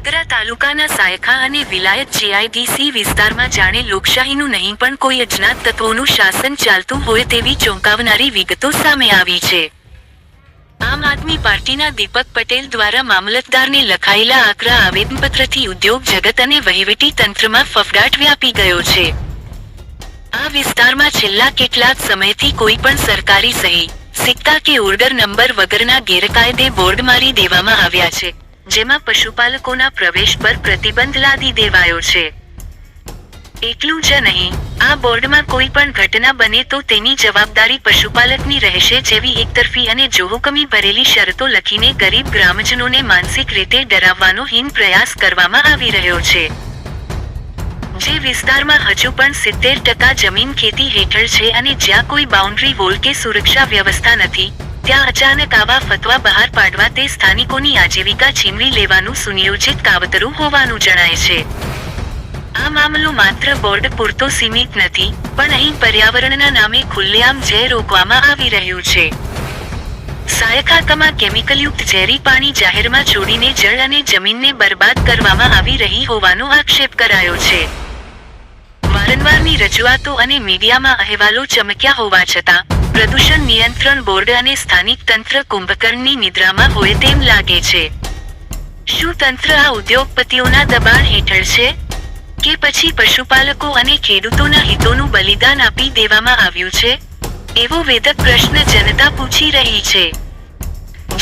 વાગરા તાલુકાના સાયખા અને વિલાયત જીઆઈડીસી વિસ્તારમાં જાણે લોકશાહીનું નહીં પણ કોઈ અજ્ઞાત તત્વોનું શાસન ચાલતું હોય તેવી ચોંકાવનારી વિગતો સામે આવી છે। આમ આદમી પાર્ટીના દીપક પટેલ દ્વારા મામલતદારને લખાયેલા આકરા આવેદનપત્રથી ઉદ્યોગ જગત અને વહીવટી તંત્રમાં ફફડાટ વ્યાપી ગયો છે। આ વિસ્તારમાં છેલ્લા કેટલાક સમયથી કોઈ પણ સરકારી સહી, સિક્કા કે ઓર્ડર નંબર વગરના ગેરકાયદે બોર્ડ મારી દેવામાં આવ્યા છે, જેમાં પશુપાલકોના પ્રવેશ પર પ્રતિબંધ લાદી દેવાયો છે। એટલું જ નહીં, આ બોર્ડમાં કોઈ પણ ઘટના બને તો તેની જવાબદારી પશુપાલકની રહેશે જેવી એકતરફી અને જોહુકમી ભરેલી શરતો લખીને ગરીબ ગ્રામજનોને માનસિક રીતે ડરાવવાનો હીન પ્રયાસ કરવામાં આવી રહ્યો છે। જે વિસ્તારમાં હજુ પણ 70% જમીન ખેતી હેઠળ છે અને જ્યાં કોઈ બાઉન્ડ્રી વોલ કે સુરક્ષા વ્યવસ્થા નથી, ત્યાં અચાનક આવા ફતવા બહાર પાડવા તે સ્થાનિકોની આજીવિકા છીનવી લેવાનું સુનિયોજિત કાવતરું હોવાનું જણાય છે। આ મામલો માત્ર બોર્ડ પૂરતો સીમિત નથી, પણ અહીં પર્યાવરણના નામે ખુલ્લેઆમ ઝેર રોકવામાં આવી રહ્યું છે। સાયખામાં કેમિકલયુક્ત ઝેરી પાણી જાહેરમાં છોડીને જળ અને જમીનને બરબાદ કરવામાં આવી રહી હોવાનો આક્ષેપ કરાયો છે। વારંવારની રજૂઆતો અને મીડિયામાં અહેવાલો ચમક્યા હોવા છતાં પ્રદૂષણ નિયંત્રણ બોર્ડ અને સ્થાનિક તંત્ર કુંભકર્ણની નિદ્રામાં હોય તેમ લાગે છે। શું તંત્ર આ ઉદ્યોગપતિઓના દબાણ હેઠળ છે, કે પછી પશુપાલકો અને ખેડૂતોના હિતોનું બલિદાન આપી દેવામાં આવ્યું છે? એવો વેધક પ્રશ્ન જનતા પૂછી રહી છે।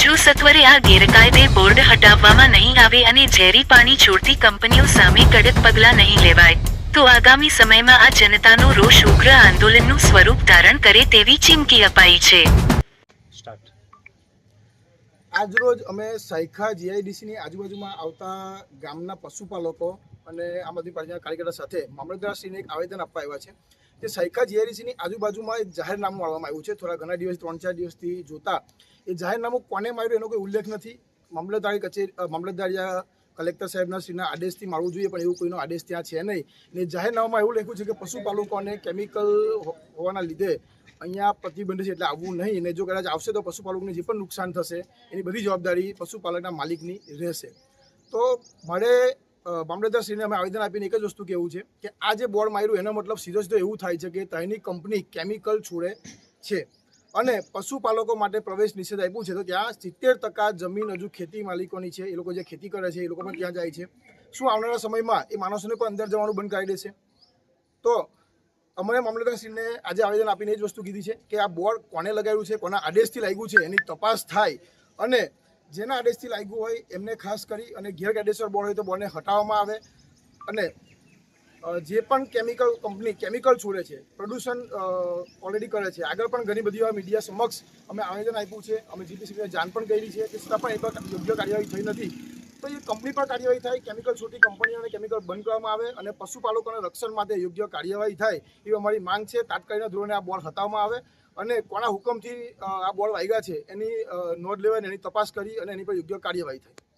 જો સત્વરે આ ગેરકાયદે બોર્ડ હટાવવામાં નહીં આવે અને ઝેરી પાણી છોડતી કંપનીઓ સામે કડક પગલાં નહીં લેવાય, તો આગામી સમયમાં આ જનતાનો રોષ ઉગ્ર આંદોલનનું સ્વરૂપ ધારણ કરે તેવી ચીમકી અપાઈ છે। આજરોજ અમે સાયખા જીઆઈડીસીની આજુબાજુમાં આવતા ગામના પશુપાલકો અને આમ આદમી પાર્ટીના કાર્યકર્તા સાથે મામલતદારશ્રીને એક આવેદન આપવા આવ્યા છે કે સાયખા જીઆઈડીસીની આજુબાજુમાં એક જાહેરનામું મારવામાં આવ્યું છે। થોડા ઘણા દિવસ 3-4 દિવસથી જોતા એ જાહેરનામું કોને માર્યું એનો કોઈ ઉલ્લેખ નથી। મામલતદાર કલેક્ટર સાહેબના શ્રીના આદેશથી મારવું જોઈએ, પણ એવું કોઈનો આદેશ ત્યાં છે નહીં। ને જાહેરનામામાં એવું લખ્યું છે કે પશુપાલકોને કેમિકલ હોવાના લીધે અહીંયા પ્રતિબંધ છે, એટલે આવવું નહીં, ને જો કદાચ આવશે તો પશુપાલકોને જે પણ નુકસાન થશે એની બધી જવાબદારી પશુપાલકના માલિકની રહેશે। તો મારે મામલતદારશ્રીને અમે આવેદન આપીને એક જ વસ્તુ કહેવું છે કે આ જે બોર્ડ માર્યું એનો મતલબ સીધો સીધો એવું થાય છે કે ત્યાંની કંપની કેમિકલ છોડે છે અને પશુપાલકો માટે પ્રવેશ નિષેધ આપ્યું છે। તો ત્યાં 70% જમીન હજુ ખેતી માલિકોની છે, એ લોકો જે ખેતી કરે છે એ લોકો પણ ત્યાં જાય છે। શું આવનારા સમયમાં એ માણસોને પણ અંદર જવાનું બંધ કરી દેશે? તો અમે મામલતદારશ્રીને આજે આવેદન આપીને એ જ વસ્તુ કીધી છે કે આ બોર્ડ કોને લગાવ્યું છે, કોના આદેશથી લાગ્યું છે, એની તપાસ થાય અને જેના આદેશથી લાગ્યું હોય એમને ખાસ કરી અને ગેરકાયદેસર બોર્ડ હોય તો બોર્ડને હટાવવામાં આવે અને જે પણ કેમિકલ કંપની કેમિકલ છોડે છે, પ્રદૂષણ ઓલરેડી કરે છે, આગળ પણ ઘણી બધી વાર મીડિયા સમક્ષ અમે આવેદન આપ્યું છે, અમે જીપીસીબીને જાણ પણ કરી છે, છતાં પણ એ પર યોગ્ય કાર્યવાહી થઈ નથી। તો એ કંપની પર કાર્યવાહી થાય, કેમિકલ છોડતી કંપનીઓને કેમિકલ બંધ કરવામાં આવે અને પશુપાલકોના રક્ષણ માટે યોગ્ય કાર્યવાહી થાય એવી અમારી માંગ છે। તાત્કાલિક ધોરણે આ બોર્ડ હટાવવામાં આવે અને કોના હુકમથી આ બોર્ડ વાગ્યા છે એની નોંધ લેવાય, એની તપાસ કરી અને એની પર યોગ્ય કાર્યવાહી થાય।